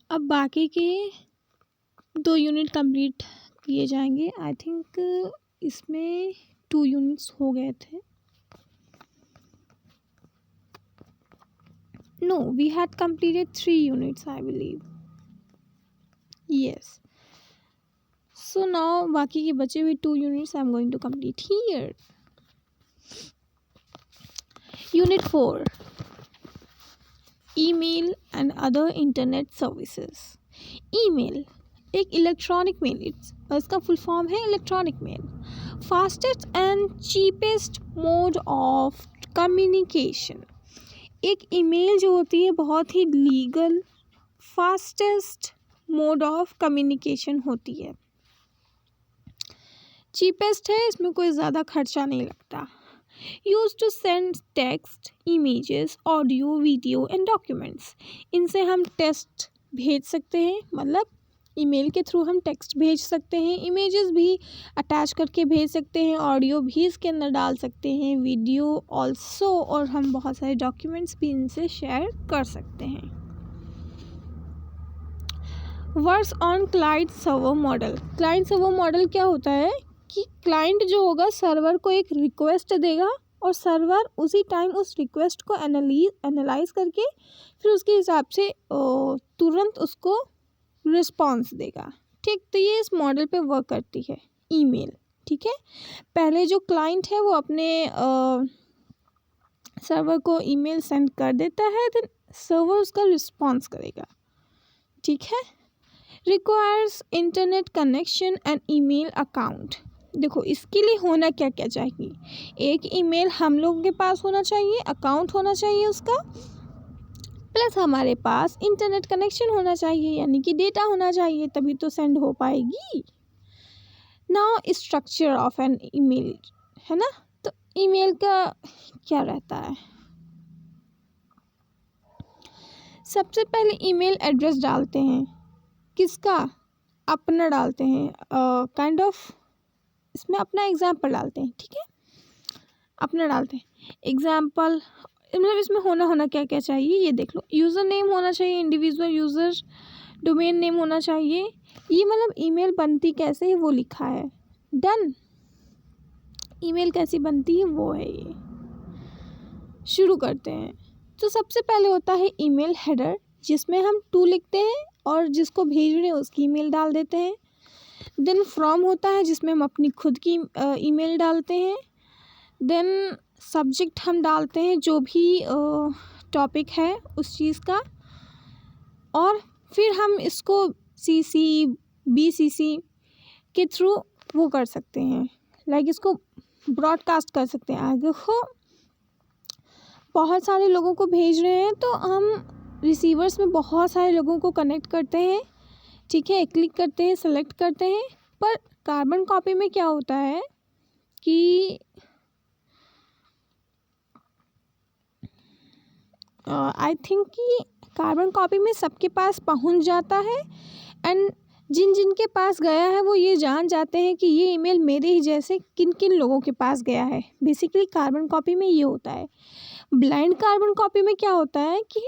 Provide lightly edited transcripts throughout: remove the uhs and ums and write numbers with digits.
अब बाकी के 2 यूनिट कंप्लीट किए जाएंगे। आई थिंक इसमें 2 यूनिट्स हो गए थे। No, we had completed 3 units, I believe. Yes. So now बाकी के बचे हुए 2 units I'm going to complete here. Unit 4. Email and other internet services. Email एक इलेक्ट्रॉनिक मेल, इसका फुल फॉर्म है electronic mail. Fastest and cheapest mode of communication. एक email जो होती है बहुत ही legal fastest mode of communication होती है। चीपेस्ट है, इसमें कोई ज़्यादा खर्चा नहीं लगता। Use to send text, images, audio, video and documents. इनसे हम टेक्स्ट भेज सकते हैं, मतलब ईमेल के थ्रू हम टेक्स्ट भेज सकते हैं, इमेजेस भी अटैच करके भेज सकते हैं, ऑडियो भी इसके अंदर डाल सकते हैं, वीडियो ऑल्सो, और हम बहुत सारे डॉक्यूमेंट्स भी इनसे शेयर कर सकते हैं। Works on client server model. Client server model क्या होता है कि क्लाइंट जो होगा सर्वर को एक रिक्वेस्ट देगा और सर्वर उसी टाइम उस रिक्वेस्ट को एनालाइज करके फिर उसके हिसाब से तुरंत उसको रिस्पॉन्स देगा। ठीक, तो ये इस मॉडल पे वर्क करती है ईमेल। ठीक है, पहले जो क्लाइंट है वो अपने सर्वर को ईमेल सेंड कर देता है, देन सर्वर उसका रिस्पॉन्स करेगा। ठीक है। Requires internet connection and email account. देखो इसके लिए होना क्या क्या चाहिए, एक ईमेल हम लोगों के पास होना चाहिए, अकाउंट होना चाहिए उसका, प्लस हमारे पास इंटरनेट कनेक्शन होना चाहिए, यानी कि डेटा होना चाहिए, तभी तो सेंड हो पाएगी। Now structure of an email, है ना। तो ईमेल का क्या रहता है, सबसे पहले ईमेल एड्रेस डालते हैं, किसका, अपना डालते हैं, काइंड ऑफ इसमें अपना एग्जाम्पल डालते हैं। ठीक है, अपना डालते हैं एग्जाम्पल, मतलब इसमें होना क्या क्या चाहिए ये देख लो। यूज़र नेम होना चाहिए, इंडिविजुअल यूज़र डोमेन नेम होना चाहिए। ये मतलब ईमेल बनती कैसे है वो लिखा है। डन, ईमेल कैसी बनती है वो है ये। शुरू करते हैं। तो सबसे पहले होता है ईमेल हेडर, जिसमें हम टू लिखते हैं और जिसको भेज रहे हैं उसकी ईमेल डाल देते हैं। देन फ्रॉम होता है जिसमें हम अपनी खुद की ईमेल डालते हैं। देन सब्जेक्ट हम डालते हैं जो भी टॉपिक है उस चीज़ का, और फिर हम इसको CC BCC के थ्रू वो कर सकते हैं, लाइक इसको ब्रॉडकास्ट कर सकते हैं। आगे हो बहुत सारे लोगों को भेज रहे हैं तो हम रिसीवर्स में बहुत सारे लोगों को कनेक्ट करते हैं। ठीक है, क्लिक करते हैं, सेलेक्ट करते हैं। पर कार्बन कॉपी में क्या होता है कि आई थिंक कि कार्बन कॉपी में सबके पास पहुंच जाता है, एंड जिन जिन के पास गया है वो ये जान जाते हैं कि ये ईमेल मेरे ही जैसे किन किन लोगों के पास गया है। बेसिकली कार्बन कॉपी में ये होता है। ब्लाइंड कार्बन कॉपी में क्या होता है कि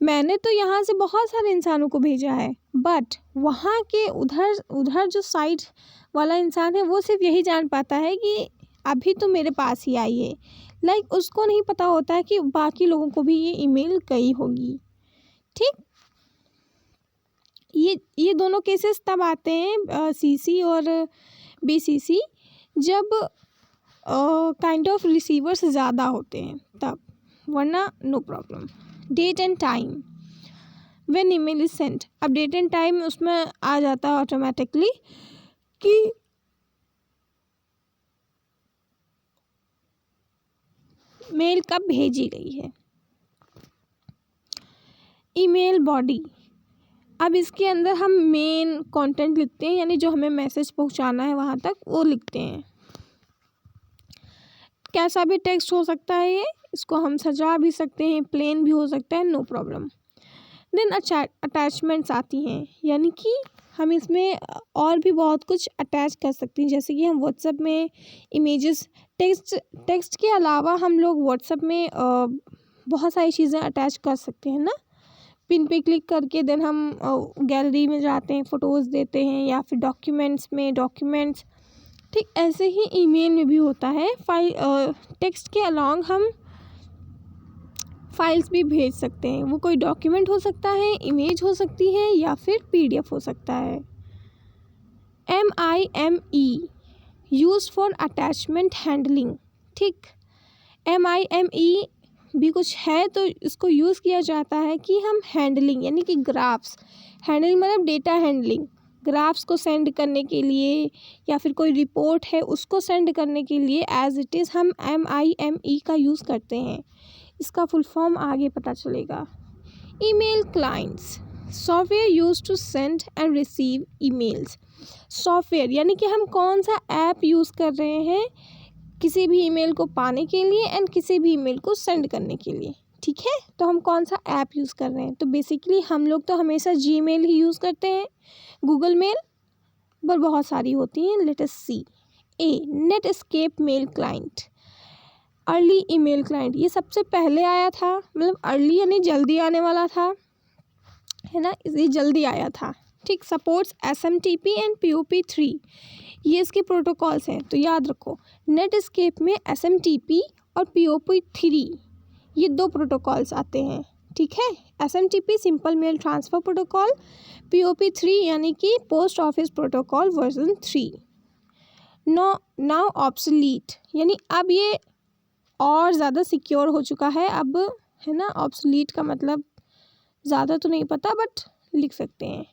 मैंने तो यहाँ से बहुत सारे इंसानों को भेजा है, बट वहाँ के उधर जो साइड वाला इंसान है वो सिर्फ यही जान पाता है कि अभी तो मेरे पास ही आई है। लाइक उसको नहीं पता होता है कि बाकी लोगों को भी ये ईमेल गई होगी। ठीक, ये दोनों केसेस तब आते हैं CC और BCC जब काइंड ऑफ रिसीवर्स ज़्यादा होते हैं तब, वरना no problem. Date and time when email is sent. अब डेट एंड टाइम उसमें आ जाता है ऑटोमेटिकली कि मेल कब भेजी गई है। ईमेल बॉडी, अब इसके अंदर हम मेन कंटेंट लिखते हैं, यानी जो हमें मैसेज पहुंचाना है वहाँ तक वो लिखते हैं। कैसा भी टेक्स्ट हो सकता है ये, इसको हम सजा भी सकते हैं, प्लेन भी हो सकता है, नो प्रॉब्लम। देन अटैचमेंट्स आती हैं, यानी कि हम इसमें और भी बहुत कुछ अटैच कर सकते हैं, जैसे कि हम व्हाट्सएप में इमेजेस, टेक्स्ट के अलावा हम लोग व्हाट्सएप में बहुत सारी चीज़ें अटैच कर सकते हैं ना। पिन पे क्लिक करके देन हम गैलरी में जाते हैं, फ़ोटोज़ देते हैं, या फिर डॉक्यूमेंट्स में डॉक्यूमेंट्स। ठीक ऐसे ही ईमेल में भी होता है। टेक्स्ट के अलॉन्ग हम फाइल्स भी भेज सकते हैं। वो कोई डॉक्यूमेंट हो सकता है, इमेज हो सकती है, या फिर PDF हो सकता है। MIME use for attachment handling. ठीक, MIME भी कुछ है तो इसको यूज़ किया जाता है कि हम हैंडलिंग यानी कि ग्राफ्स, हैंडलिंग मतलब डेटा हैंडलिंग, ग्राफ्स को सेंड करने के लिए या फिर कोई रिपोर्ट है उसको सेंड करने के लिए एज इट इज़ हम MIME का यूज़ करते हैं। इसका फुल फॉर्म आगे पता चलेगा। Email clients, software use to send and receive emails. Software यानी कि हम कौन सा ऐप यूज़ कर रहे हैं किसी भी ईमेल को पाने के लिए एंड किसी भी ईमेल को सेंड करने के लिए। ठीक है, तो हम कौन सा ऐप यूज़ कर रहे हैं। तो बेसिकली हम लोग तो हमेशा Gmail ही यूज़ करते हैं, गूगल मेल पर बहुत सारी होती हैं। Let us see. A, Netscape mail client, early email client, ये सबसे पहले आया था, मतलब अर्ली यानी जल्दी आने वाला था, है ना, ये जल्दी आया था। ठीक, सपोर्ट्स SMTP एंड POP3, ये इसके प्रोटोकॉल्स हैं। तो याद रखो, नेटस्केप में SMTP और POP3 ये 2 प्रोटोकॉल्स आते हैं। ठीक है, SMTP simple mail transfer protocol, POP3 यानी कि post office protocol version 3। Now obsolete यानी अब ये और ज़्यादा सिक्योर हो चुका है अब, है ना। ऑब्सोलीट का मतलब ज़्यादा तो नहीं पता बट लिख सकते हैं।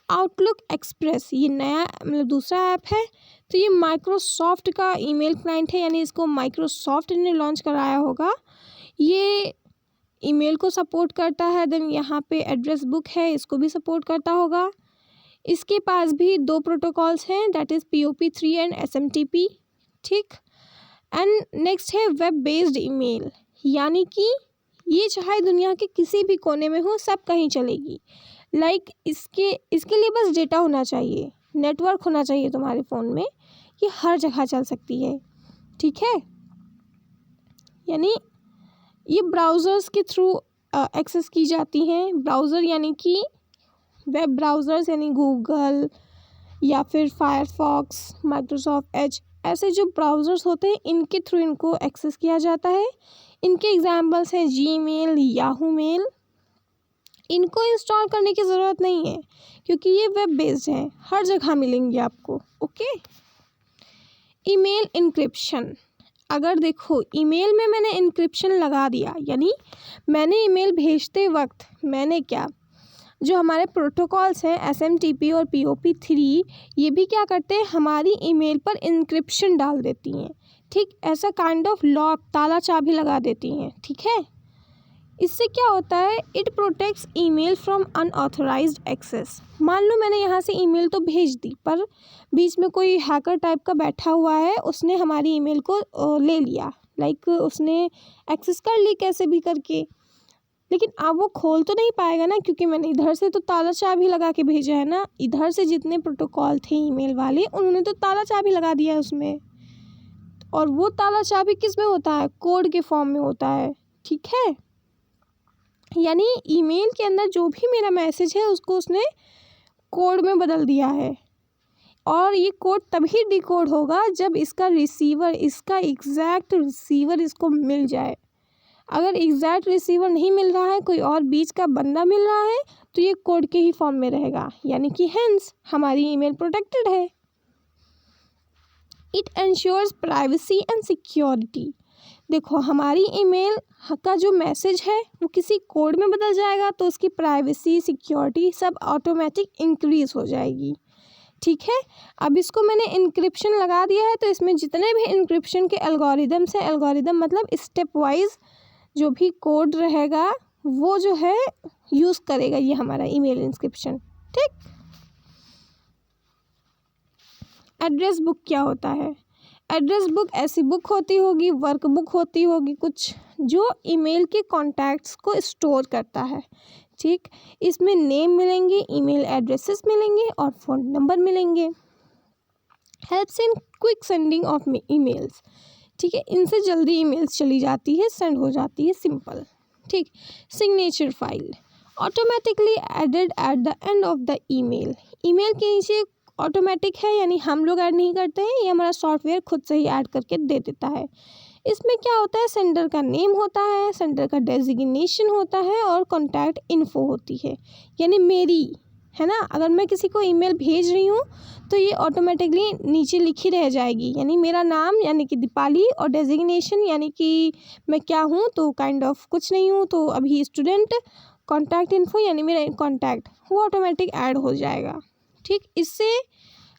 आउटलुक एक्सप्रेस, ये नया मतलब दूसरा ऐप है। तो ये माइक्रोसॉफ्ट का ईमेल क्लाइंट है, यानी इसको माइक्रोसॉफ्ट ने लॉन्च कराया होगा। ये ईमेल को सपोर्ट करता है। देन यहाँ पे एड्रेस बुक है, इसको भी सपोर्ट करता होगा। इसके पास भी 2 प्रोटोकॉल्स हैं, that is POP3 and SMTP। ठीक, एंड नेक्स्ट है वेब बेस्ड ईमेल, यानी कि ये चाहे दुनिया के किसी भी कोने में हो, सब कहीं चलेगी। लाइक इसके लिए बस डेटा होना चाहिए, नेटवर्क होना चाहिए तुम्हारे फ़ोन में, ये हर जगह चल सकती है। ठीक है, यानी ये ब्राउज़र्स के थ्रू एक्सेस की जाती हैं। ब्राउज़र यानी कि वेब ब्राउज़र्स यानी गूगल या फिर फायरफॉक्स, माइक्रोसॉफ्ट एज, ऐसे जो ब्राउज़र्स होते हैं इनके थ्रू इनको एक्सेस किया जाता है। इनके एग्जांपल्स हैं Gmail, याहू मेल। इनको इंस्टॉल करने की ज़रूरत नहीं है क्योंकि ये वेब बेस्ड हैं, हर जगह मिलेंगे आपको। ओके, ईमेल इंक्रिप्शन, अगर देखो ईमेल में मैंने इंक्रिप्शन लगा दिया, यानी मैंने ईमेल भेजते वक्त मैंने क्या, जो हमारे प्रोटोकॉल्स हैं SMTP और POP3, ये भी क्या करते हैं, हमारी ईमेल पर इंक्रिप्शन डाल देती हैं। ठीक, ऐसा काइंड ऑफ लॉक, ताला चाबी लगा देती हैं। ठीक है, इससे क्या होता है, it protects email from unauthorised access. मान लो मैंने यहाँ से ईमेल तो भेज दी, पर बीच में कोई हैकर टाइप का बैठा हुआ है, उसने हमारी ईमेल को ले लिया, लाइक उसने एक्सेस कर ली कैसे भी करके, लेकिन अब वो खोल तो नहीं पाएगा ना, क्योंकि मैंने इधर से तो ताला चाबी लगा के भेजा है ना। इधर से जितने प्रोटोकॉल थे ईमेल वाले, उन्होंने तो ताला चाबी लगा दिया है उसमें, और वो ताला चाबी किस में होता है, कोड के फॉर्म में होता है। ठीक है, यानी ईमेल के अंदर जो भी मेरा मैसेज है उसको उसने कोड में बदल दिया है, और ये कोड तभी डिकोड होगा जब इसका रिसीवर, इसका एग्जैक्ट रिसीवर इसको मिल जाए। अगर एग्जैक्ट रिसीवर नहीं मिल रहा है, कोई और बीच का बंदा मिल रहा है, तो ये कोड के ही फॉर्म में रहेगा, यानी कि हेंस हमारी ईमेल प्रोटेक्टेड है। It ensures privacy and security, देखो हमारी ईमेल का जो मैसेज है वो किसी कोड में बदल जाएगा तो उसकी प्राइवेसी, सिक्योरिटी सब ऑटोमेटिक इंक्रीज़ हो जाएगी। ठीक है, अब इसको मैंने इंक्रिप्शन लगा दिया है, तो इसमें जितने भी इंक्रिप्शन के एल्गोरिदम्स हैं, एल्गोरिदम मतलब स्टेप वाइज जो भी कोड रहेगा वो जो है यूज़ करेगा ये हमारा ईमेल इंक्रिप्शन। ठीक, एड्रेस बुक क्या होता है, एड्रेस बुक ऐसी बुक होती होगी, वर्क बुक होती होगी कुछ, जो ईमेल के कॉन्टैक्ट्स को स्टोर करता है। ठीक, इसमें नेम मिलेंगे, ईमेल एड्रेसेस मिलेंगे और फ़ोन नंबर मिलेंगे। Helps in quick sending of emails, ठीक है, इनसे जल्दी ईमेल्स चली जाती है, सेंड हो जाती है, सिंपल। ठीक, signature file, automatically added at the end of the email. Email के नीचे ऑटोमेटिक है, यानी हम लोग ऐड नहीं करते हैं, ये हमारा सॉफ्टवेयर खुद से ही ऐड करके दे देता है। इसमें क्या होता है, सेंडर का नेम होता है, सेंडर का डेजिग्नेशन होता है और कॉन्टैक्ट इन्फो होती है, यानी मेरी, है ना। अगर मैं किसी को ईमेल भेज रही हूँ तो ये ऑटोमेटिकली नीचे लिखी रह जाएगी, यानी मेरा नाम यानी कि दीपाली और डेजिग्नेशन यानी कि मैं क्या हूँ, तो काइंड ऑफ कुछ नहीं हूँ, तो अभी स्टूडेंट, कॉन्टैक्ट इन्फो यानी मेरा कॉन्टैक्ट, वो ऑटोमेटिक ऐड हो जाएगा। ठीक, इससे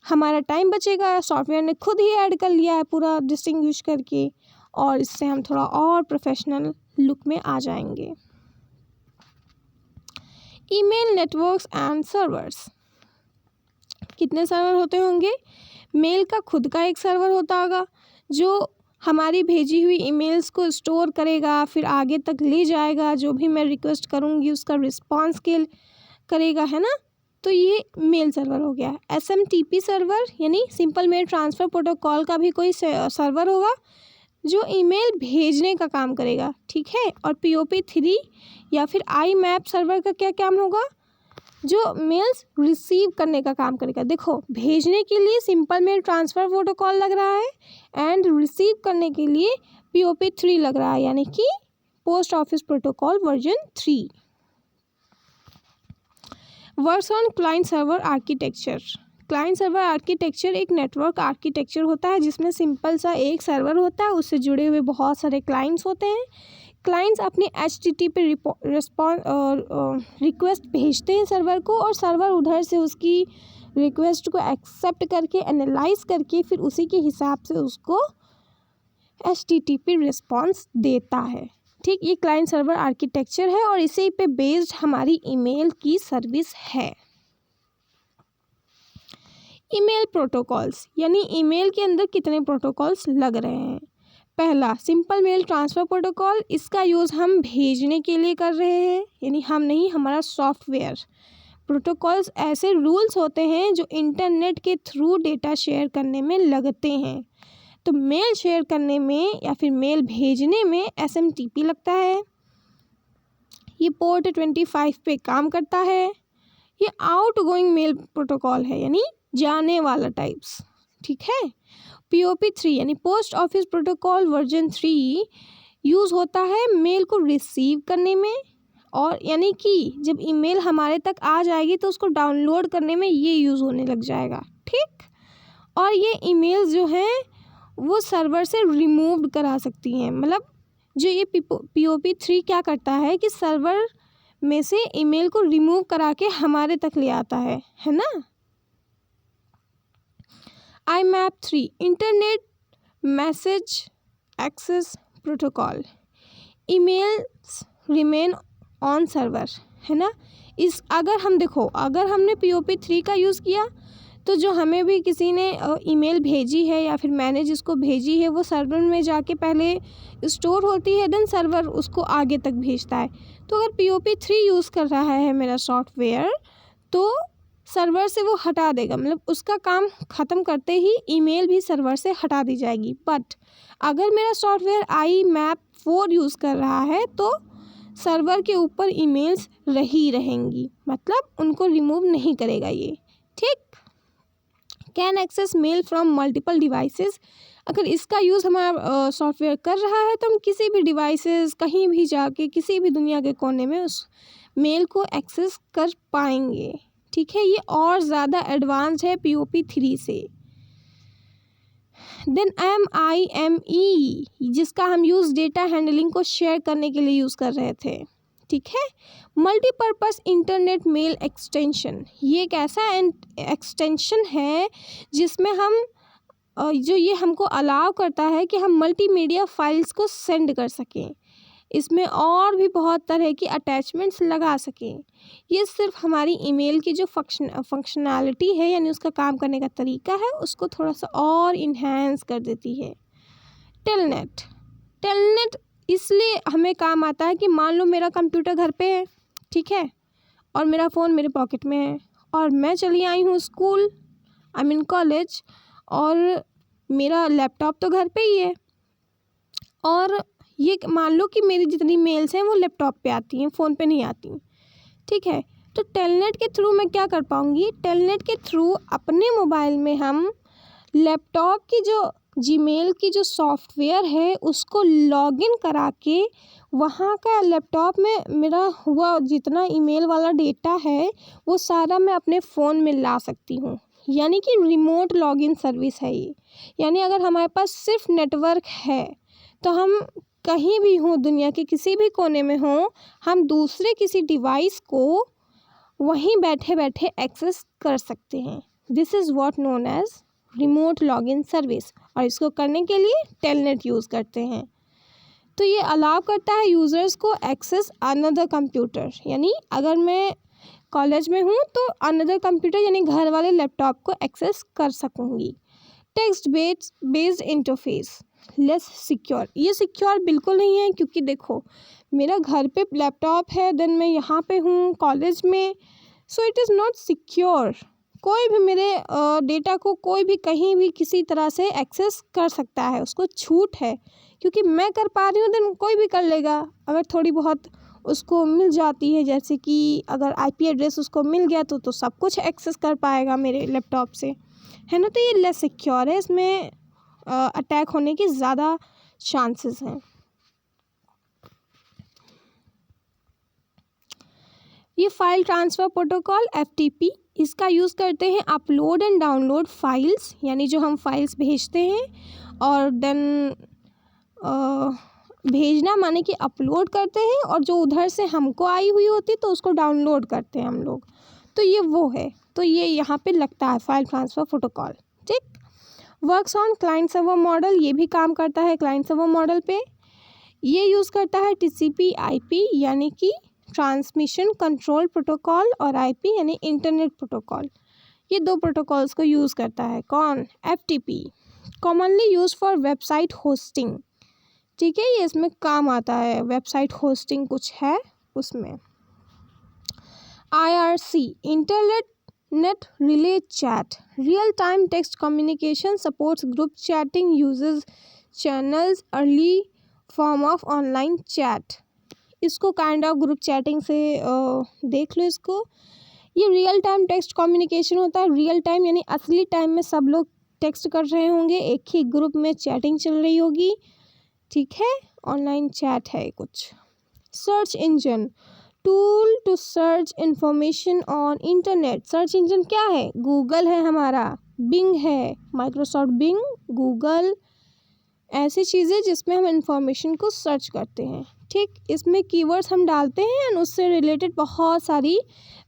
हमारा टाइम बचेगा, सॉफ्टवेयर ने खुद ही ऐड कर लिया है पूरा डिस्टिंग्विश करके, और इससे हम थोड़ा और प्रोफेशनल लुक में आ जाएंगे। Email networks and servers. कितने सर्वर होते होंगे? मेल का खुद का एक सर्वर होता होगा जो हमारी भेजी हुई ईमेल्स को स्टोर करेगा, फिर आगे तक ले जाएगा, जो भी मैं रिक्वेस्ट करूँगी उसका रिस्पॉन्स करेगा, है ना। तो ये मेल सर्वर हो गया। SMTP सर्वर यानी सिंपल मेल ट्रांसफ़र प्रोटोकॉल का भी कोई सर्वर होगा जो ईमेल भेजने का काम करेगा, ठीक है। और POP3 या फिर IMAP सर्वर का क्या काम होगा, जो मेल्स रिसीव करने का काम करेगा। देखो, भेजने के लिए सिंपल मेल ट्रांसफ़र प्रोटोकॉल लग रहा है एंड रिसीव करने के लिए POP3 लग रहा है, यानी कि post office protocol version 3। Works on client server architecture. Client server architecture एक नेटवर्क आर्किटेक्चर होता है जिसमें सिंपल सा एक सर्वर होता है, उससे जुड़े हुए बहुत सारे क्लाइंट्स होते हैं। क्लाइंट्स अपनी HTTP रिक्वेस्ट भेजते हैं सर्वर को, और सर्वर उधर से उसकी रिक्वेस्ट को एक्सेप्ट करके एनालाइज करके फिर उसी के हिसाब से उसको HTTP रिस्पॉन्स देता है। ठीक, ये क्लाइंट सर्वर आर्किटेक्चर है और इसी पे बेस्ड हमारी ईमेल की सर्विस है। ईमेल प्रोटोकॉल्स, यानी ईमेल के अंदर कितने प्रोटोकॉल्स लग रहे हैं। पहला, सिंपल मेल ट्रांसफ़र प्रोटोकॉल, इसका यूज़ हम भेजने के लिए कर रहे हैं, यानी हम नहीं, हमारा सॉफ्टवेयर। प्रोटोकॉल्स ऐसे रूल्स होते हैं जो इंटरनेट के थ्रू डेटा शेयर करने में लगते हैं। तो मेल शेयर करने में या फिर मेल भेजने में SMTP लगता है, ये पोर्ट 25 पे काम करता है। ये आउटगोइंग मेल प्रोटोकॉल है, यानी जाने वाला टाइप्स, ठीक है। POP3 यानी post office protocol version 3 use होता है मेल को रिसीव करने में, और यानी कि जब ईमेल हमारे तक आ जाएगी तो उसको डाउनलोड करने में ये यूज़ होने लग जाएगा, ठीक। और ये ईमेल्स जो हैं वो सर्वर से रिमूव करा सकती हैं, मतलब जो ये POP3 क्या करता है कि सर्वर में से ईमेल को रिमूव करा के हमारे तक ले आता है ना। IMAP3 internet message access protocol, emails remain on server, है ना। इस अगर हमने POP3 का यूज़ किया तो जो हमें भी किसी ने ईमेल भेजी है या फिर मैंने जिसको भेजी है वो सर्वर में जाके पहले स्टोर होती है, देन सर्वर उसको आगे तक भेजता है। तो अगर POP3 यूज़ कर रहा है मेरा सॉफ्टवेयर तो सर्वर से वो हटा देगा, मतलब उसका काम ख़त्म करते ही ईमेल भी सर्वर से हटा दी जाएगी। बट अगर मेरा सॉफ्टवेयर IMAP4 यूज़ कर रहा है तो सर्वर के ऊपर ईमेल्स रही रहेंगी, मतलब उनको रिमूव नहीं करेगा ये, ठीक। Can access mail from multiple devices, अगर इसका यूज़ हमारा सॉफ्टवेयर कर रहा है तो हम किसी भी डिवाइसेस कहीं भी जाके किसी भी दुनिया के कोने में उस मेल को एक्सेस कर पाएंगे, ठीक है। ये और ज़्यादा एडवांस है POP3 से। देन MIME, जिसका हम यूज़ डेटा हैंडलिंग को शेयर करने के लिए यूज़ कर रहे थे, ठीक है। मल्टीपर्पज़ इंटरनेट मेल एक्सटेंशन, ये एक ऐसा एक्सटेंशन है जिसमें हम जो ये हमको अलाउ करता है कि हम मल्टीमीडिया फाइल्स को सेंड कर सकें, इसमें और भी बहुत तरह की अटैचमेंट्स लगा सकें। ये सिर्फ हमारी ईमेल की जो फंक्शनैलिटी है यानी उसका काम करने का तरीका है उसको थोड़ा सा और इन्हेंस कर देती है। टेलनेट इसलिए हमें काम आता है कि मान लो मेरा कंप्यूटर घर पे है, ठीक है, और मेरा फ़ोन मेरे पॉकेट में है और मैं चली आई हूँ स्कूल, आई मीन कॉलेज, और मेरा लैपटॉप तो घर पे ही है, और ये मान लो कि मेरी जितनी मेल्स हैं वो लैपटॉप पे आती हैं, फ़ोन पे नहीं आती, ठीक है। तो टेलनेट के थ्रू मैं क्या कर पाऊँगी, टेलनेट के थ्रू अपने मोबाइल में हम लैपटॉप की जो जीमेल की जो सॉफ्टवेयर है उसको लॉगिन करा के वहाँ का लैपटॉप में मेरा हुआ जितना ईमेल वाला डेटा है वो सारा मैं अपने फ़ोन में ला सकती हूँ। यानी कि रिमोट लॉगिन सर्विस है ये। यानी अगर हमारे पास सिर्फ नेटवर्क है तो हम कहीं भी हों, दुनिया के किसी भी कोने में हों, हम दूसरे किसी डिवाइस को वहीं बैठे बैठे एक्सेस कर सकते हैं। This is what known as remote login service, और इसको करने के लिए टेलनेट यूज़ करते हैं। तो ये अलाउ करता है यूज़र्स को एक्सेस अनदर कंप्यूटर, यानी अगर मैं कॉलेज में हूँ तो अनदर कंप्यूटर यानी घर वाले लैपटॉप को एक्सेस कर सकूँगी। Text based interface less secure, ये सिक्योर बिल्कुल नहीं है, क्योंकि देखो मेरा घर पे लैपटॉप है, देन मैं यहाँ पे हूँ कॉलेज में, सो इट इज़ नॉट सिक्योर। कोई भी मेरे डेटा को कोई भी कहीं भी किसी तरह से एक्सेस कर सकता है, उसको छूट है। क्योंकि मैं कर पा रही हूँ देन कोई भी कर लेगा, अगर थोड़ी बहुत उसको मिल जाती है, जैसे कि अगर आईपी एड्रेस उसको मिल गया तो सब कुछ एक्सेस कर पाएगा मेरे लैपटॉप से, है ना। तो ये लेस सिक्योर है, इसमें अटैक होने की ज़्यादा चांसेस हैं। ये फाइल ट्रांसफ़र प्रोटोकॉल FTP, इसका यूज़ करते हैं अपलोड एंड डाउनलोड फाइल्स, यानी जो हम फाइल्स भेजते हैं और देन भेजना माने कि अपलोड करते हैं, और जो उधर से हमको आई हुई होती तो उसको डाउनलोड करते हैं हम लोग। तो ये वो है, तो ये यहाँ पे लगता है फाइल ट्रांसफ़र प्रोटोकॉल। ठीक। Works on client server model, ये भी काम करता है क्लाइंट सर्वर मॉडल पे। ये यूज़ करता है TCP/IP यानी कि ट्रांसमिशन कंट्रोल प्रोटोकॉल, और IP यानी इंटरनेट प्रोटोकॉल। ये दो प्रोटोकॉल्स को यूज़ करता है कौन, FTP। Commonly use for website hosting, ठीक है, ये इसमें काम आता है, वेबसाइट होस्टिंग कुछ है उसमें। IRC internet relay chat, real time text communication, supports group chatting, uses channels, early form of online chat. इसको काइंड ऑफ ग्रुप चैटिंग से देख लो इसको। ये रियल टाइम टेक्स्ट कम्युनिकेशन होता है, रियल टाइम यानी असली टाइम में सब लोग टेक्स्ट कर रहे होंगे, एक ही ग्रुप में चैटिंग चल रही होगी, ठीक है, ऑनलाइन चैट है कुछ। Search engine, tool to search information on internet. Search engine क्या है, गूगल है हमारा, बिंग है, माइक्रोसॉफ्ट बिंग, गूगल, ऐसी चीज़ें जिसमें हम इंफॉर्मेशन को सर्च करते हैं। ठीक, इसमें कीवर्ड्स हम डालते हैं एंड उससे रिलेटेड बहुत सारी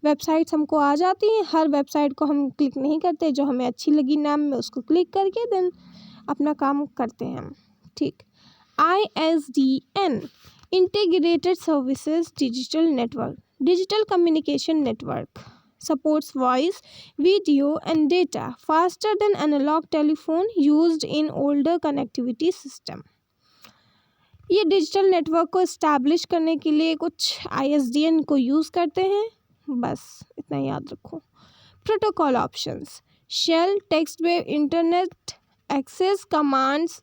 वेबसाइट्स हमको आ जाती हैं। हर वेबसाइट को हम क्लिक नहीं करते, जो हमें अच्छी लगी नाम में उसको क्लिक करके देन अपना काम करते हैं हम। ठीक। ISDN integrated services digital network, digital communication network, supports voice, video and data faster than analog telephone used in older connectivity system। ये डिजिटल नेटवर्क को इस्टेब्लिश करने के लिए कुछ ISDN को यूज़ करते हैं, बस इतना याद रखो। Protocol options, shell, text wave, internet access, commands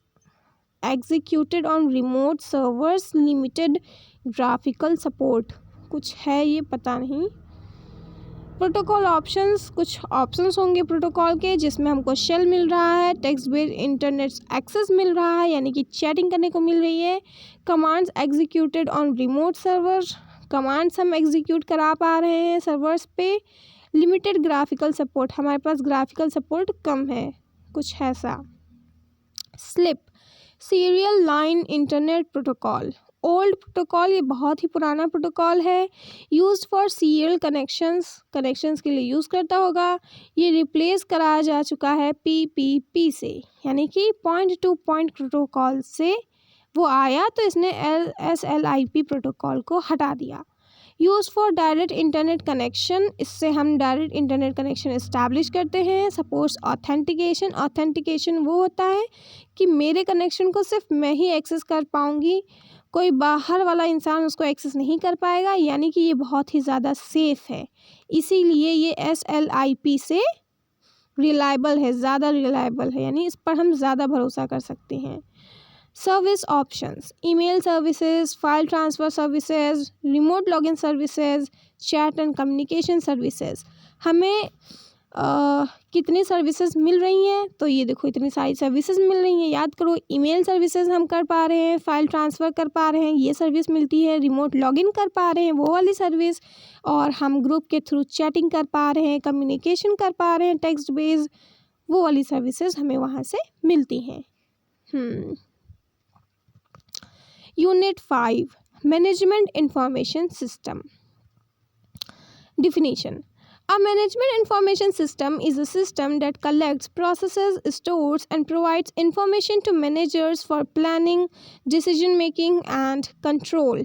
executed on remote servers, limited graphical support, कुछ है ये पता नहीं। प्रोटोकॉल ऑप्शंस, कुछ ऑप्शंस होंगे प्रोटोकॉल के जिसमें हमको शेल मिल रहा है, टेक्स्ट बेस्ड इंटरनेट एक्सेस मिल रहा है यानी कि चैटिंग करने को मिल रही है, commands executed on remote server, commands हम एग्जीक्यूट करा पा रहे हैं सर्वर्स पे, लिमिटेड ग्राफिकल सपोर्ट, हमारे पास ग्राफिकल सपोर्ट कम है, कुछ ऐसा। Slip, serial line internet protocol, old protocol, ये बहुत ही पुराना प्रोटोकॉल है, यूज्ड फॉर सीरियल कनेक्शंस के लिए यूज़ करता होगा। ये रिप्लेस कराया जा चुका है PPP से, यानी कि पॉइंट टू पॉइंट प्रोटोकॉल से वो आया तो इसने SLIP प्रोटोकॉल को हटा दिया। Use for direct internet connection, इससे हम डायरेक्ट इंटरनेट कनेक्शन इस्टेब्लिश करते हैं। सपोर्ट्स ऑथेंटिकेशन, ऑथेंटिकेशन वो होता है कि मेरे कनेक्शन को सिर्फ मैं ही एक्सेस कर पाऊँगी, कोई बाहर वाला इंसान उसको एक्सेस नहीं कर पाएगा, यानी कि ये बहुत ही ज़्यादा सेफ़ है, इसीलिए ये SLIP से रिलायबल है, ज़्यादा रिलायबल है, यानी इस पर हम ज़्यादा भरोसा कर सकते हैं। Service options, email services, file transfer services, remote login services, chat and communication services. हमें कितनी सर्विसेज मिल रही हैं, तो ये देखो इतनी सारी सर्विसेज मिल रही हैं। याद करो, ईमेल सर्विसेज हम कर पा रहे हैं, फाइल ट्रांसफ़र कर पा रहे हैं, ये सर्विस मिलती है। रिमोट लॉगिन कर पा रहे हैं, वो वाली सर्विस। और हम ग्रुप के थ्रू चैटिंग कर पा रहे हैं, कम्युनिकेशन कर पा रहे हैं टेक्स्ट बेस्ड, वो वाली सर्विसेज हमें वहाँ से मिलती हैं। Unit 5 management information system. Definition. A management information system is a system that collects, processes, stores and provides information to managers for planning, decision making and control.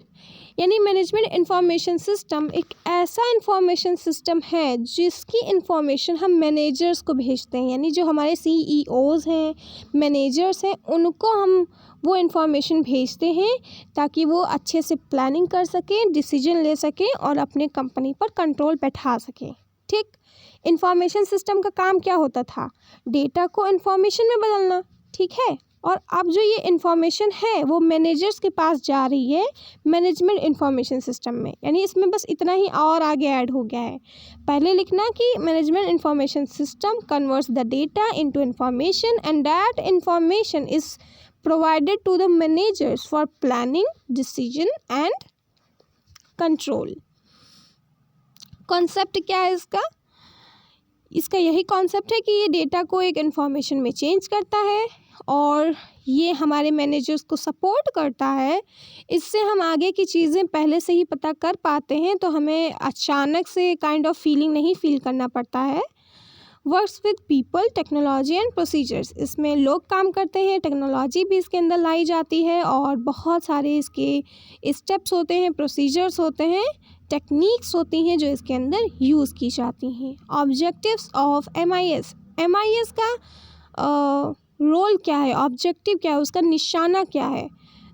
यानी मैनेजमेंट इंफॉर्मेशन सिस्टम एक ऐसा information system है जिसकी information हम managers को भेजते हैं। यानी जो हमारे CEOs हैं, मैनेजर्स हैं, उनको हम वो इन्फॉर्मेशन भेजते हैं ताकि वो अच्छे से प्लानिंग कर सकें, डिसीजन ले सकें और अपने कंपनी पर कंट्रोल बैठा सकें। ठीक, इंफॉर्मेशन सिस्टम का काम क्या होता था? डेटा को इंफॉर्मेशन में बदलना। ठीक है, और अब जो ये इंफॉर्मेशन है वो मैनेजर्स के पास जा रही है मैनेजमेंट इंफॉर्मेशन सिस्टम में। यानी इसमें बस इतना ही और आगे ऐड हो गया है। पहले लिखना कि management information system converts the data into information and that information is provided to the managers for planning, decision and control. Concept क्या है इसका? इसका यही कॉन्सेप्ट है कि ये डेटा को एक इंफॉर्मेशन में चेंज करता है और ये हमारे मैनेजर्स को सपोर्ट करता है। इससे हम आगे की चीज़ें पहले से ही पता कर पाते हैं, तो हमें अचानक से काइंड ऑफ फीलिंग नहीं फील करना पड़ता है। Works with people, technology and procedures. इसमें लोग काम करते हैं, टेक्नोलॉजी भी इसके अंदर लाई जाती है और बहुत सारे इसके स्टेप्स होते हैं, प्रोसीजर्स होते हैं, टेक्निक्स होती हैं जो इसके अंदर यूज़ की जाती हैं। Objectives of MIS। MIS का रोल क्या है, ऑब्जेक्टिव क्या है, उसका निशाना क्या है?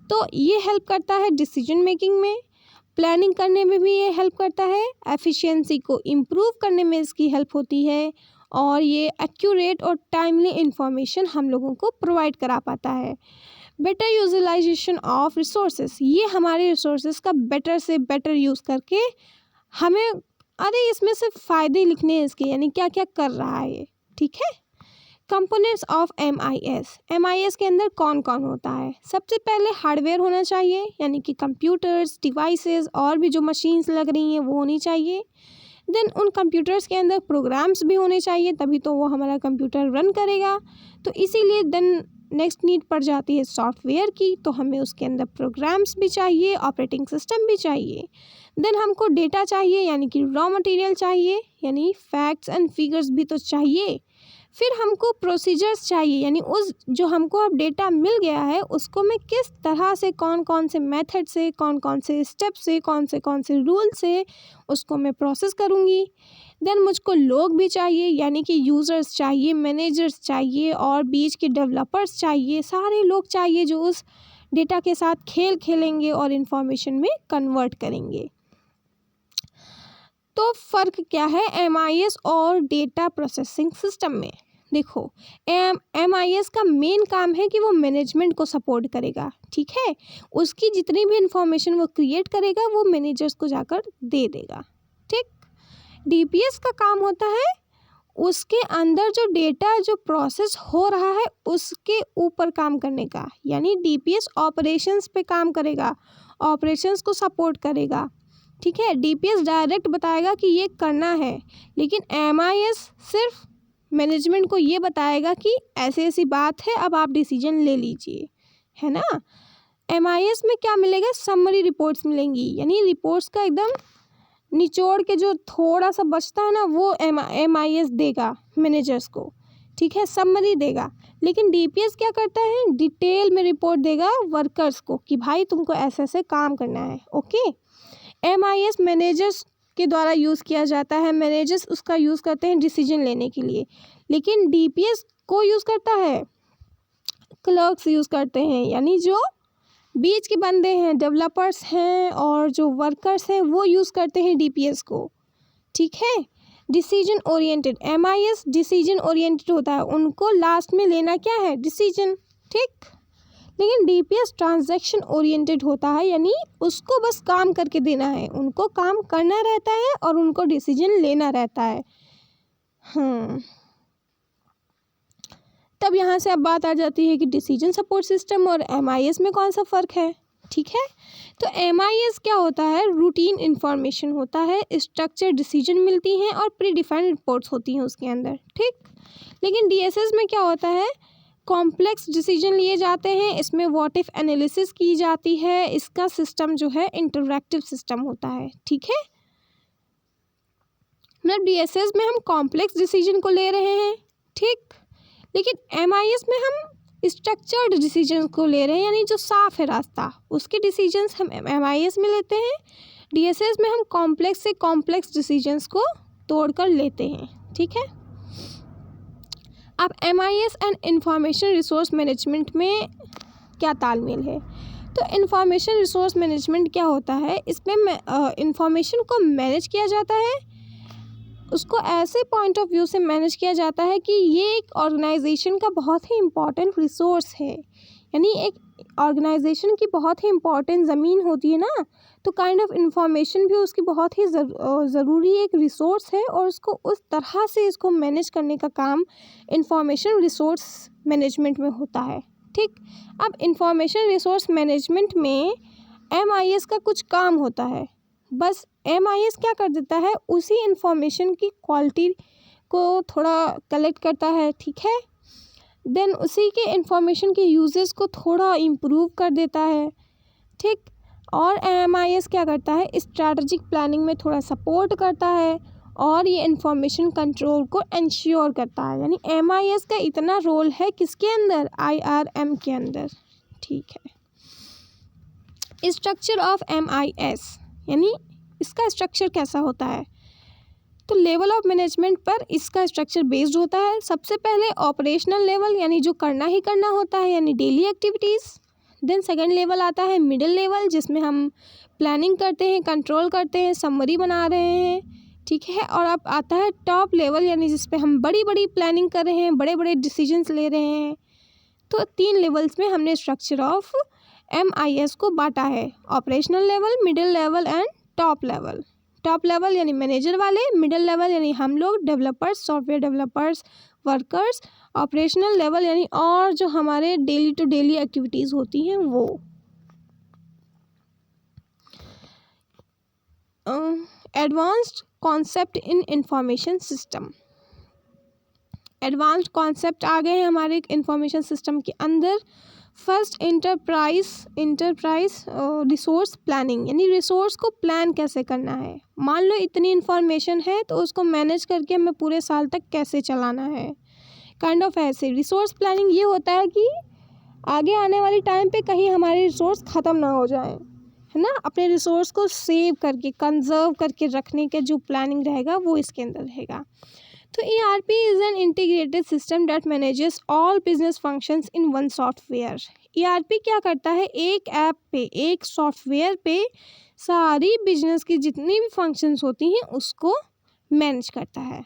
तो ये हेल्प करता है डिसीजन मेकिंग में, प्लानिंग करने में भी ये हेल्प करता है, एफिशिएंसी को इम्प्रूव करने में इसकी हेल्प होती है और ये एक्यूरेट और टाइमली इंफॉर्मेशन हम लोगों को प्रोवाइड करा पाता है। Better utilisation of resources. ये हमारे रिसोर्सेज का बेटर से बेटर यूज़ करके हमें, अरे इसमें सिर्फ फ़ायदे लिखने हैं इसके, यानी क्या क्या कर रहा है ये। ठीक है, कंपोनेंट्स ऑफ MIS के अंदर कौन कौन होता है? सबसे पहले हार्डवेयर होना चाहिए, यानी कि कंप्यूटर्स, डिवाइसेस और भी जो मशीन्स लग रही हैं वो होनी चाहिए। देन उन कंप्यूटर्स के अंदर प्रोग्राम्स भी होने चाहिए, तभी तो वो हमारा कंप्यूटर रन करेगा। तो इसीलिए देन नेक्स्ट नीड पड़ जाती है सॉफ्टवेयर की, तो हमें उसके अंदर प्रोग्राम्स भी चाहिए, ऑपरेटिंग सिस्टम भी चाहिए। देन हमको डेटा चाहिए, यानी कि रॉ मटेरियल चाहिए, यानी फैक्ट्स एंड फिगर्स भी तो चाहिए। फिर हमको प्रोसीजर्स चाहिए, यानी उस जो हमको अब डेटा मिल गया है उसको मैं किस तरह से, कौन कौन से मेथड से, कौन कौन से स्टेप से, कौन से रूल से उसको मैं प्रोसेस करूँगी। देन मुझको लोग भी चाहिए, यानी कि यूज़र्स चाहिए, मैनेजर्स चाहिए और बीच के डेवलपर्स चाहिए, सारे लोग चाहिए जो उस डेटा के साथ खेल खेलेंगे और इन्फॉर्मेशन में कन्वर्ट करेंगे। तो फ़र्क क्या है MIS और डेटा प्रोसेसिंग सिस्टम में? देखो, MIS का मेन काम है कि वो मैनेजमेंट को सपोर्ट करेगा। ठीक है, उसकी जितनी भी इंफॉर्मेशन वो क्रिएट करेगा वो मैनेजर्स को जाकर दे देगा। ठीक, DPS का काम होता है उसके अंदर जो डेटा जो प्रोसेस हो रहा है उसके ऊपर काम करने का, यानी DPS ऑपरेशंस पे काम करेगा, ऑपरेशंस को सपोर्ट करेगा। ठीक है, DPS डायरेक्ट बताएगा कि ये करना है, लेकिन MIS सिर्फ मैनेजमेंट को ये बताएगा कि ऐसी ऐसी बात है, अब आप डिसीजन ले लीजिए, है ना। MIS में क्या मिलेगा? समरी रिपोर्ट्स मिलेंगी, यानी रिपोर्ट्स का एकदम निचोड़ के जो थोड़ा सा बचता है ना वो MIS देगा मैनेजर्स को। ठीक है, समरी देगा। लेकिन DPS क्या करता है? डिटेल में रिपोर्ट देगा वर्कर्स को कि भाई तुमको ऐसे ऐसे काम करना है। ओके, MIS मैनेजर्स के द्वारा यूज़ किया जाता है, मैनेजर्स उसका यूज़ करते हैं डिसीजन लेने के लिए। लेकिन DPS को यूज़ करता है क्लर्क्स यूज़ करते हैं, यानी जो बीच के बंदे हैं, डेवलपर्स हैं और जो वर्कर्स हैं वो यूज़ करते हैं DPS को। ठीक है, decision oriented, MIS decision oriented होता है, उनको लास्ट में लेना क्या है? डिसीजन। ठीक, लेकिन DPS ट्रांजैक्शन ओरिएंटेड होता है, यानी उसको बस काम करके देना है, उनको काम करना रहता है और उनको डिसीजन लेना रहता है। तब यहाँ से अब बात आ जाती है कि डिसीजन सपोर्ट सिस्टम और MIS में कौन सा फ़र्क है। ठीक है, तो MIS क्या होता है, रूटीन इन्फॉर्मेशन होता है, स्ट्रक्चर डिसीजन मिलती हैं और प्री डिफाइंड रिपोर्ट्स होती हैं उसके अंदर। ठीक, लेकिन DSS में क्या होता है, कॉम्प्लेक्स डिसीजन लिए जाते हैं, इसमें व्हाट इफ एनालिसिस की जाती है, इसका सिस्टम जो है इंटरैक्टिव सिस्टम होता है। ठीक है, मतलब DSS में हम कॉम्प्लेक्स डिसीजन को ले रहे हैं, ठीक, लेकिन MIS में हम स्ट्रक्चर्ड डिसीजन को ले रहे हैं, यानी जो साफ है रास्ता, उसके डिसीजंस हम MIS में लेते हैं। DSS में हम कॉम्प्लेक्स से कॉम्प्लेक्स डिसीजंस को तोड़कर लेते हैं। ठीक है, अब MIS and information resource management में क्या तालमेल है। तो इंफॉर्मेशन रिसोर्स मैनेजमेंट क्या होता है, इसमें इंफॉर्मेशन को मैनेज किया जाता है, उसको ऐसे पॉइंट ऑफ व्यू से मैनेज किया जाता है कि ये एक ऑर्गेनाइजेशन का बहुत ही इम्पॉर्टेंट रिसोर्स है, यानी एक ऑर्गेनाइजेशन की बहुत ही इम्पॉर्टेंट ज़मीन होती है ना, तो काइंड ऑफ इंफॉर्मेशन भी उसकी बहुत ही ज़रूरी एक रिसोर्स है, और उसको उस तरह से इसको मैनेज करने का काम इंफॉर्मेशन रिसोर्स मैनेजमेंट में होता है। ठीक, अब इंफॉर्मेशन रिसोर्स मैनेजमेंट में MIS का कुछ काम होता है, बस MIS क्या कर देता है, उसी इंफॉर्मेशन की क्वालिटी को थोड़ा कलेक्ट करता है। ठीक है, देन उसी के इंफॉर्मेशन के यूजेस को थोड़ा इम्प्रूव कर देता है। ठीक, और MIS क्या करता है, स्ट्रैटेजिक प्लानिंग में थोड़ा सपोर्ट करता है, और ये इंफॉर्मेशन कंट्रोल को इंश्योर करता है। यानी MIS का इतना रोल है किसके अंदर, IRM के अंदर। ठीक है, स्ट्रक्चर ऑफ MIS, यानी इसका स्ट्रक्चर कैसा होता है, तो लेवल ऑफ मैनेजमेंट पर इसका स्ट्रक्चर बेस्ड होता है। सबसे पहले ऑपरेशनल लेवल, यानी जो करना ही करना होता है, यानी daily activities. Then second level आता है मिडिल लेवल, जिसमें हम प्लानिंग करते हैं, कंट्रोल करते हैं, समरी बना रहे हैं। ठीक है, और अब आता है टॉप लेवल, यानी जिस पे हम बड़ी बड़ी प्लानिंग कर रहे हैं, बड़े बड़े डिसीजंस ले रहे हैं। तो 3 लेवल्स में हमने स्ट्रक्चर ऑफ MIS को बांटा है, operational level, middle level and top level. Top level यानी मैनेजर वाले, मिडिल लेवल यानी हम लोग developers, software developers, workers, operational level यानी और जो हमारे डेली टू डेली एक्टिविटीज़ होती हैं वो। Advanced concept in information system, advanced concept आ गए हैं हमारे इंफॉर्मेशन सिस्टम के अंदर। फर्स्ट इंटरप्राइज रिसोर्स प्लानिंग, यानी रिसोर्स को प्लान कैसे करना है। मान लो इतनी इन्फॉर्मेशन है तो उसको मैनेज करके हमें पूरे साल तक कैसे चलाना है, काइंड ऑफ ऐसे। रिसोर्स प्लानिंग ये होता है कि आगे आने वाली टाइम पे कहीं हमारे रिसोर्स ख़त्म ना हो जाए, है ना, अपने रिसोर्स को सेव करके कंजर्व करके रखने के जो प्लानिंग रहेगा वो इसके अंदर रहेगा। तो ERP is an integrated system that manages all business functions in one software। ERP क्या करता है, एक ऐप पे, एक सॉफ्टवेयर पे सारी बिजनेस की जितनी भी फंक्शंस होती हैं उसको मैनेज करता है,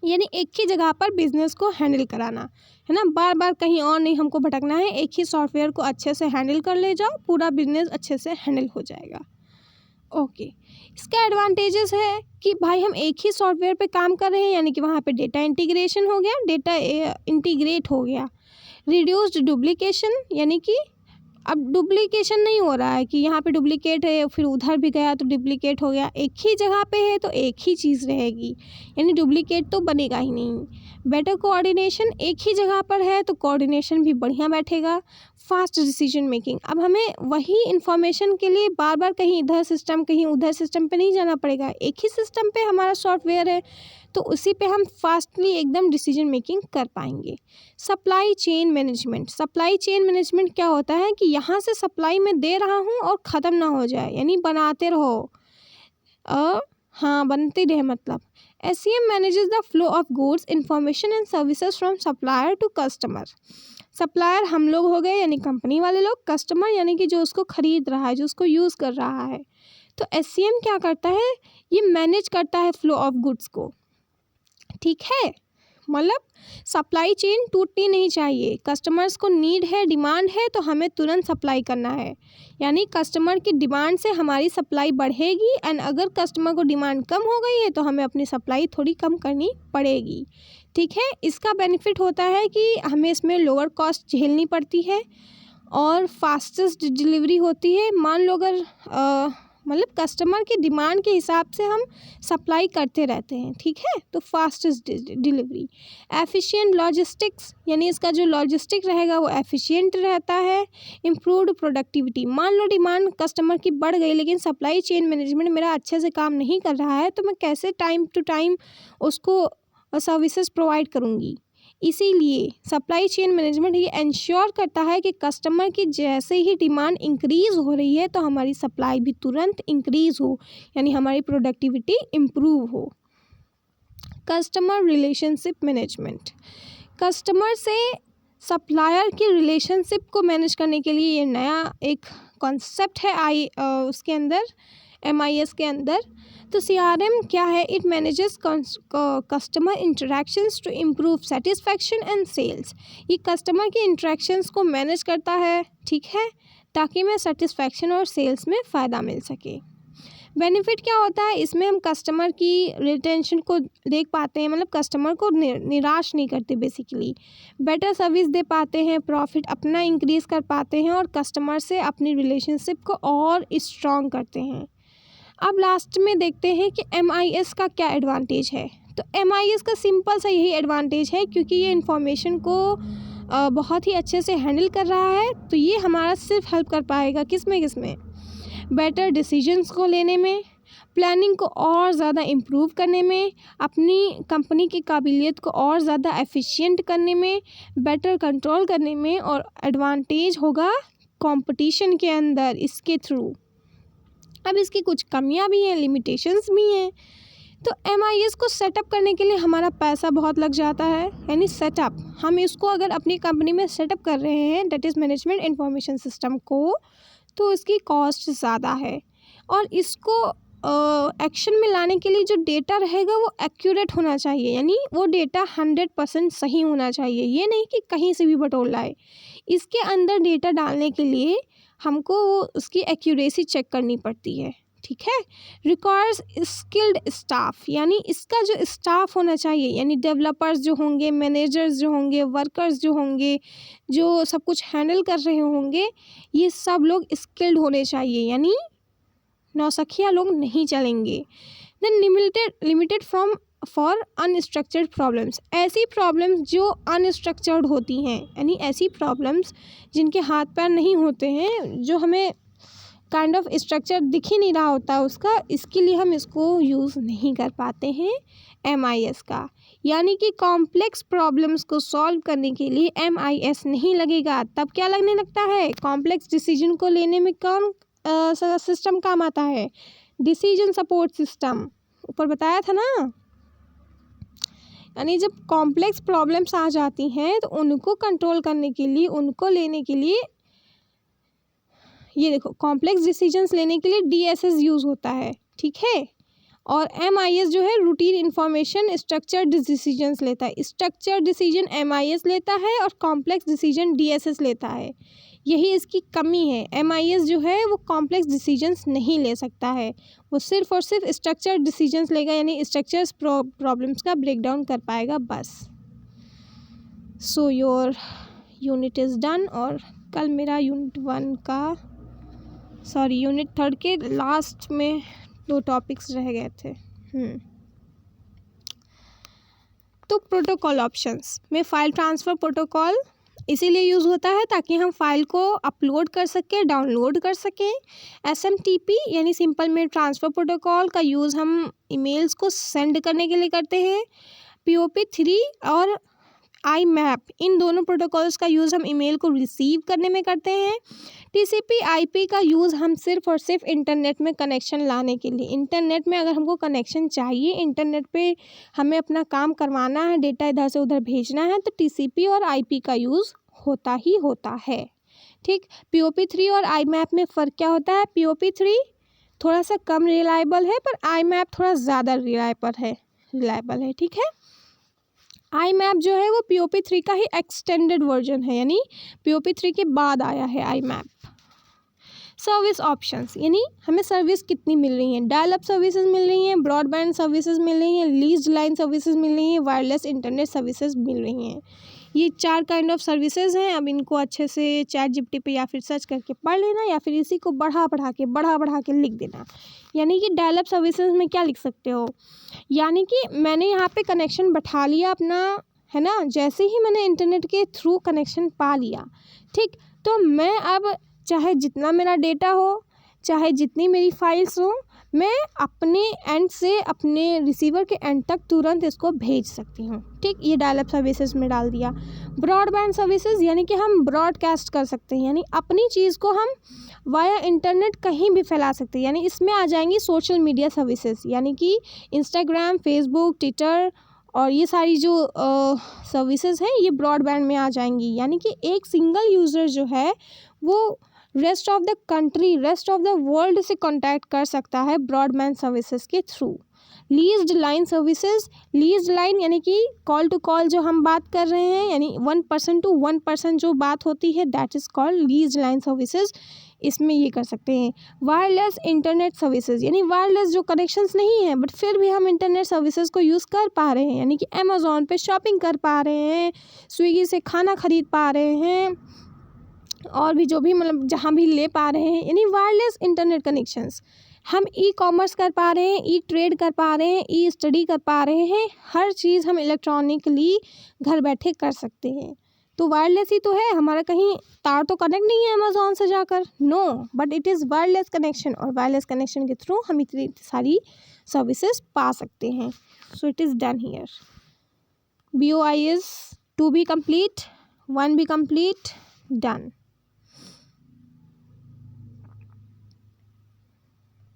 यानी एक ही जगह पर बिजनेस को हैंडल कराना, है ना, बार बार कहीं और नहीं हमको भटकना है, एक ही सॉफ्टवेयर को अच्छे से हैंडल कर ले जाओ, पूरा बिजनेस अच्छे से हैंडल हो जाएगा। ओके, इसका एडवांटेजेस है कि भाई हम एक ही सॉफ्टवेयर पे काम कर रहे हैं, यानी कि वहाँ पे डेटा इंटीग्रेशन हो गया, डेटा इंटीग्रेट हो गया। रिड्यूस्ड डुप्लीकेशन, यानी कि अब डुप्लीकेशन नहीं हो रहा है कि यहाँ पे डुप्लीकेट है फिर उधर भी गया तो डुप्लीकेट हो गया, एक ही जगह पे है तो एक ही चीज़ रहेगी, यानी डुप्लीकेट तो बनेगा ही नहीं। बेटर कोऑर्डिनेशन, एक ही जगह पर है तो कोऑर्डिनेशन भी बढ़िया बैठेगा। फास्ट डिसीजन मेकिंग, अब हमें वही इन्फॉर्मेशन के लिए बार बार कहीं इधर सिस्टम कहीं उधर सिस्टम पे नहीं जाना पड़ेगा, एक ही सिस्टम पे हमारा सॉफ्टवेयर है तो उसी पे हम फास्टली एकदम डिसीजन मेकिंग कर पाएंगे। Supply chain management, supply chain management क्या होता है कि यहाँ से सप्लाई में दे रहा हूँ और ख़त्म ना हो जाए, यानी बनाते रहो, हाँ बनते रहे मतलब। SCM manages the flow of goods, information and services from supplier to customer. Supplier हम लोग हो गए यानी कंपनी वाले लोग, कस्टमर यानी कि जो उसको ख़रीद रहा है, जो उसको यूज़ कर रहा है। तो SCM क्या करता है, ये मैनेज करता है फ्लो ऑफ गुड्स को। ठीक है, मतलब सप्लाई चेन टूटनी नहीं चाहिए। कस्टमर्स को नीड है, डिमांड है, तो हमें तुरंत सप्लाई करना है। यानी कस्टमर की डिमांड से हमारी सप्लाई बढ़ेगी, एंड अगर कस्टमर को डिमांड कम हो गई है तो हमें अपनी सप्लाई थोड़ी कम करनी पड़ेगी। ठीक है, इसका बेनिफिट होता है कि हमें इसमें लोअर कॉस्ट झेलनी पड़ती है और फास्टेस्ट डिलीवरी होती है। मान लो अगर मतलब कस्टमर की डिमांड के हिसाब से हम सप्लाई करते रहते हैं, ठीक है, तो फास्टेस्ट डिलीवरी। एफिशिएंट लॉजिस्टिक्स, यानी इसका जो लॉजिस्टिक रहेगा वो एफिशिएंट रहता है। इम्प्रूव्ड प्रोडक्टिविटी, मान लो डिमांड कस्टमर की बढ़ गई लेकिन सप्लाई चेन मैनेजमेंट मेरा अच्छे से काम नहीं कर रहा है, तो मैं कैसे टाइम टू टाइम उसको सर्विसेज प्रोवाइड करूँगी। इसीलिए सप्लाई चेन मैनेजमेंट ये इंश्योर करता है कि कस्टमर की जैसे ही डिमांड इंक्रीज़ हो रही है तो हमारी सप्लाई भी तुरंत इंक्रीज़ हो, यानी हमारी प्रोडक्टिविटी इम्प्रूव हो। कस्टमर रिलेशनशिप मैनेजमेंट, कस्टमर से सप्लायर की रिलेशनशिप को मैनेज करने के लिए ये नया एक कॉन्सेप्ट है उसके अंदर MIS के अंदर। तो CRM क्या है? It manages customer interactions to improve satisfaction and sales. ये कस्टमर की इंटरेक्शंस को मैनेज करता है, ठीक है, ताकि मैं सेटिस्फैक्शन और सेल्स में फ़ायदा मिल सके। बेनिफिट क्या होता है इसमें? हम कस्टमर की रिटेंशन को देख पाते हैं, मतलब कस्टमर को निराश नहीं करते बेसिकली। बेटर सर्विस दे पाते हैं, प्रॉफिट अपना इंक्रीज़ कर पाते हैं और कस्टमर से अपनी रिलेशनशिप को और स्ट्रॉन्ग करते हैं। अब लास्ट में देखते हैं कि MIS का क्या एडवांटेज है। तो MIS का सिंपल सा यही एडवांटेज है, क्योंकि ये इन्फॉर्मेशन को बहुत ही अच्छे से हैंडल कर रहा है, तो ये हमारा सिर्फ हेल्प कर पाएगा किस में बेटर डिसीजंस को लेने में, प्लानिंग को और ज़्यादा इम्प्रूव करने में, अपनी कंपनी की काबिलियत को और ज़्यादा एफिशिएंट करने में, बेटर कंट्रोल करने में, और एडवांटेज होगा कंपटीशन के अंदर इसके थ्रू। अब इसकी कुछ कमियां भी हैं, लिमिटेशंस भी हैं। तो MIS को सेटअप करने के लिए हमारा पैसा बहुत लग जाता है, यानी सेटअप, हम इसको अगर अपनी कंपनी में सेटअप कर रहे हैं, that is management information system को, तो इसकी कॉस्ट ज़्यादा है। और इसको एक्शन में लाने के लिए जो डेटा रहेगा वो एक्यूरेट होना चाहिए, यानी वो डेटा 100% सही होना चाहिए, ये नहीं कि कहीं से भी बटोर लाए। इसके अंदर डेटा डालने के लिए हमको उसकी एक्यूरेसी चेक करनी पड़ती है, ठीक है। रिक्वायर्स स्किल्ड स्टाफ, यानी इसका जो स्टाफ होना चाहिए, यानी डेवलपर्स जो होंगे, मैनेजर्स जो होंगे, वर्कर्स जो होंगे, जो सब कुछ हैंडल कर रहे होंगे, ये सब लोग स्किल्ड होने चाहिए, यानी नौसखिया लोग नहीं चलेंगे। Then limited for unstructured problems, ऐसी प्रॉब्लम्स जो अनस्ट्रक्चर्ड होती हैं, यानी ऐसी प्रॉब्लम्स जिनके हाथ पैर नहीं होते हैं, जो हमें काइंड ऑफ स्ट्रक्चर दिख ही नहीं रहा होता उसका, इसके लिए हम इसको यूज़ नहीं कर पाते हैं MIS का। यानी कि कॉम्प्लेक्स प्रॉब्लम्स को सॉल्व करने के लिए MIS नहीं लगेगा, तब क्या लगने लगता है? कॉम्प्लेक्स डिसीजन को लेने में कौन सिस्टम काम आता है? डिसीजन सपोर्ट सिस्टम, ऊपर बताया था ना। यानी जब कॉम्प्लेक्स प्रॉब्लम्स आ जाती हैं तो उनको कंट्रोल करने के लिए, उनको लेने के लिए, ये देखो कॉम्प्लेक्स डिसीजंस लेने के लिए DSS यूज़ होता है, ठीक है। और MIS जो है रूटीन इंफॉर्मेशन स्ट्रक्चर्ड डिसीजंस लेता है। स्ट्रक्चर्ड डिसीजन MIS लेता है और कॉम्प्लेक्स डिसीजन DSS लेता है। यही इसकी कमी है। MIS जो है वो कॉम्प्लेक्स डिसीजंस नहीं ले सकता है, वो सिर्फ और सिर्फ स्ट्रक्चर्ड डिसीजंस लेगा, यानी स्ट्रक्चर्स प्रॉब्लम्स का ब्रेक डाउन कर पाएगा बस। So your unit is done. और कल मेरा यूनिट 3 के लास्ट में 2 टॉपिक्स रह गए थे। तो प्रोटोकॉल ऑप्शंस में फाइल ट्रांसफ़र प्रोटोकॉल इसीलिए यूज़ होता है ताकि हम फाइल को अपलोड कर सकें, डाउनलोड कर सकें। SMTP यानी सिंपल मेल ट्रांसफ़र प्रोटोकॉल का यूज़ हम ईमेल्स को सेंड करने के लिए करते हैं। POP3 और IMAP, इन दोनों प्रोटोकॉल्स का यूज़ हम ईमेल को रिसीव करने में करते हैं। TCP/IP का यूज़ हम सिर्फ और सिर्फ इंटरनेट में कनेक्शन लाने के लिए, इंटरनेट में अगर हमको कनेक्शन चाहिए, इंटरनेट पे हमें अपना काम करवाना है, डेटा इधर से उधर भेजना है, तो TCP और IP का यूज़ होता ही होता है, ठीक। POP3 और IMAP में फ़र्क क्या होता है? POP3 थोड़ा सा कम रिलायबल है, पर IMAP थोड़ा ज़्यादा रिलायबल है, ठीक है। आई मैप जो है वो POP3 का ही एक्सटेंडेड वर्जन है, यानी POP3 के बाद आया है आई मैप। सर्विस ऑप्शंस, यानी हमें सर्विस कितनी मिल रही हैं, डायल अप सर्विसेज मिल रही हैं, ब्रॉडबैंड सर्विसेज मिल रही हैं, लीज्ड लाइन सर्विसेज मिल रही हैं, वायरलेस इंटरनेट सर्विसेज मिल रही हैं। ये 4 काइंड ऑफ सर्विसेज हैं। अब इनको अच्छे से ChatGPT पे या फिर सर्च करके पढ़ लेना, या फिर इसी को बढ़ा बढ़ा के लिख देना। यानी कि डायल अप सर्विसेज में क्या लिख सकते हो, यानी कि मैंने यहाँ पे कनेक्शन बैठा लिया अपना, है ना, जैसे ही मैंने इंटरनेट के थ्रू कनेक्शन पा लिया, ठीक, तो मैं अब चाहे जितना मेरा डेटा हो, चाहे जितनी मेरी फाइल्स हो, मैं अपने एंड से अपने रिसीवर के एंड तक तुरंत इसको भेज सकती हूँ, ठीक। ये डायल अप सर्विसेज में डाल दिया। ब्रॉडबैंड सर्विसेज, यानी कि हम ब्रॉडकास्ट कर सकते हैं, यानी अपनी चीज़ को हम वाया इंटरनेट कहीं भी फैला सकते हैं। यानी इसमें आ जाएंगी सोशल मीडिया सर्विसेज, यानी कि इंस्टाग्राम, फेसबुक, ट्विटर और ये सारी जो सर्विसेज हैं ये ब्रॉडबैंड में आ जाएंगी। यानी कि एक सिंगल यूज़र जो है वो rest of the country, rest of the world से कांटेक्ट कर सकता है ब्रॉडबैंड सर्विसेज के through. Leased line services, leased line यानी कि कॉल टू कॉल जो हम बात कर रहे हैं, यानी 1 पर्सन टू 1 पर्सन जो बात होती है, that is called leased line services. इसमें ये कर सकते हैं। वायरलेस इंटरनेट सर्विसेज, यानी वायरलेस जो कनेक्शंस नहीं है बट फिर भी हम इंटरनेट सर्विसेज को यूज़ कर पा रहे हैं, यानी कि अमेज़ॉन पे शॉपिंग कर पा रहे हैं, स्विगी से खाना खरीद पा रहे हैं, और भी जो भी मतलब जहाँ भी ले पा रहे हैं, यानी वायरलेस इंटरनेट कनेक्शंस। हम ई-कॉमर्स कर पा रहे हैं, ई ट्रेड कर पा रहे हैं, ई स्टडी कर पा रहे हैं, हर चीज़ हम इलेक्ट्रॉनिकली घर बैठे कर सकते हैं। तो वायरलेस ही तो है, हमारा कहीं तार तो कनेक्ट नहीं है अमेज़ॉन से जाकर, no, but it is wireless connection, और वायरलेस कनेक्शन के थ्रू हम इतनी सारी सर्विसेज पा सकते हैं। So it is done here. BOI is 2 be complete, 1 be complete, done.